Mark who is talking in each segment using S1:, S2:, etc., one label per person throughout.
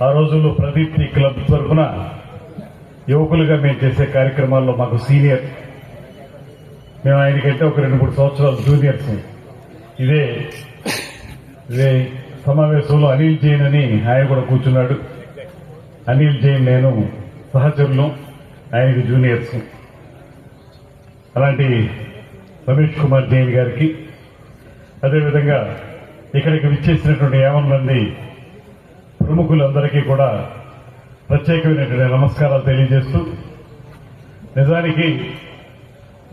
S1: ఆ రోజుల్లో ప్రదీప్తి క్లబ్ తరఫున యువకులుగా మేము చేసే కార్యక్రమాల్లో మాకు సీనియర్, మేము ఆయనకంటే ఒక 2-3 సంవత్సరాలు జూనియర్స్. ఇదే సమావేశంలో అనిల్ జైన్ అని ఆయన కూడా కూర్చున్నాడు. అనిల్ జైన్ నేను సహచరులు, ఆయనకి జూనియర్స్. అలాంటి రమేష్ కుమార్ జైన్ గారికి, అదేవిధంగా ఇక్కడికి విచ్చేసినటువంటి 50 మంది ప్రముఖులందరికీ కూడా ప్రత్యేకమైనటువంటి నమస్కారాలు తెలియజేస్తూ, నిజానికి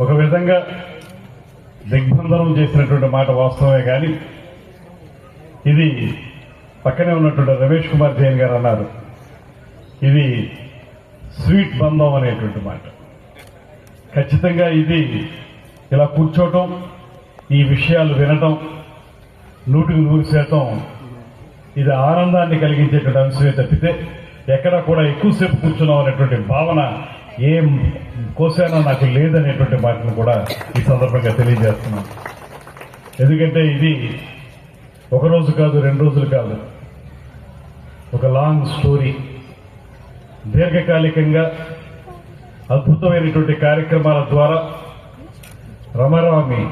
S1: ఒక విధంగా దిగ్బంధనం చేసినటువంటి మాట వాస్తవమే, కానీ ఇది పక్కనే ఉన్నటువంటి రమేష్ కుమార్ జైన్ గారు అన్నారు, ఇది స్వీట్ బంధం అనేటువంటి మాట. ఖచ్చితంగా ఇది ఇలా కూర్చోవటం, ఈ విషయాలు వినటం 100% ఇది ఆనందాన్ని కలిగించేటువంటి అంశమే తప్పితే ఎక్కడ కూడా ఎక్కువసేపు కూర్చున్నాం అనేటువంటి భావన ఏం కోసైనా నాకు లేదనేటువంటి మాటను కూడా ఈ సందర్భంగా తెలియజేస్తున్నాను. ఎందుకంటే ఇది ఒక రోజు కాదు, 2 రోజులు కాదు, ఒక లాంగ్ స్టోరీ. దీర్ఘకాలికంగా అద్భుతమైనటువంటి కార్యక్రమాల ద్వారా రమారామి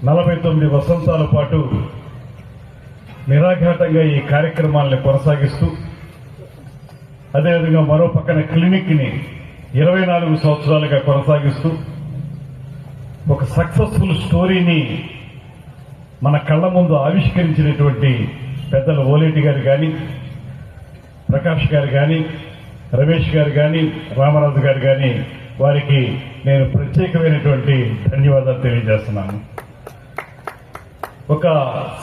S1: 49 వసంతాల పాటు నిరాఘాటంగా ఈ కార్యక్రమాలను కొనసాగిస్తూ, అదేవిధంగా మరో పక్కన క్లినిక్ ని 24 సంవత్సరాలుగా కొనసాగిస్తూ ఒక సక్సెస్ఫుల్ స్టోరీని మన కళ్ల ముందు ఆవిష్కరించినటువంటి పెద్దలు ఓలేటి గారు కానీ, ప్రకాష్ గారు కానీ, రమేష్ గారు కానీ, రామరాజు గారు కానీ, వారికి నేను ప్రత్యేకమైనటువంటి ధన్యవాదాలు తెలియజేస్తున్నాను. ఒక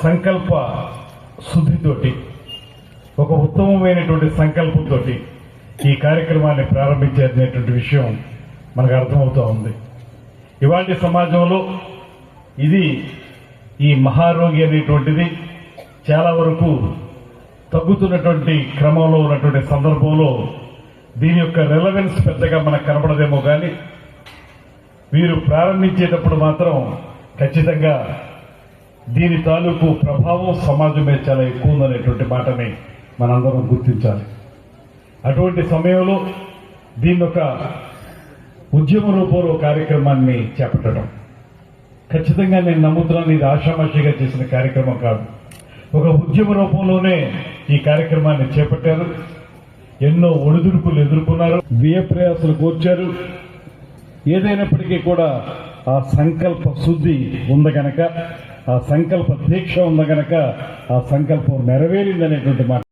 S1: సంకల్ప శుద్ధితోటి, ఒక ఉత్తమమైనటువంటి సంకల్పంతో ఈ కార్యక్రమాన్ని ప్రారంభించేటువంటి విషయం మనకు అర్థమవుతూ ఉంది. ఇవాళ సమాజంలో ఇది ఈ మహారోగి అనేటువంటిది చాలా వరకు తగ్గుతున్నటువంటి క్రమంలో ఉన్నటువంటి సందర్భంలో దీని యొక్క రెలవెన్స్ పెద్దగా మనకు కనపడదేమో, కానీ వీరు ప్రారంభించేటప్పుడు మాత్రం ఖచ్చితంగా దీని తాలూకు ప్రభావం సమాజం మీద చాలా ఎక్కువ ఉందనేటువంటి మాటని మనందరం గుర్తించాలి. అటువంటి సమయంలో దీన్ని ఒక ఉద్యమ రూపంలో కార్యక్రమాన్ని చేపట్టడం ఖచ్చితంగా నేను నమ్ముతున్నాను, ఇది ఆషామాషిగా చేసిన కార్యక్రమం కాదు. ఒక ఉద్యమ రూపంలోనే ఈ కార్యక్రమాన్ని చేపట్టారు. ఎన్నో ఒడిదుడుకులు ఎదుర్కొన్నారు, వ్యయ ప్రయాసాలు కోర్చారు. ఏదైనప్పటికీ కూడా ఆ సంకల్ప శుద్ధి ఉంది గనక, ఆ సంకల్ప దీక్ష ఉంది గనక ఆ సంకల్పం నెరవేరిందనేటువంటి మాట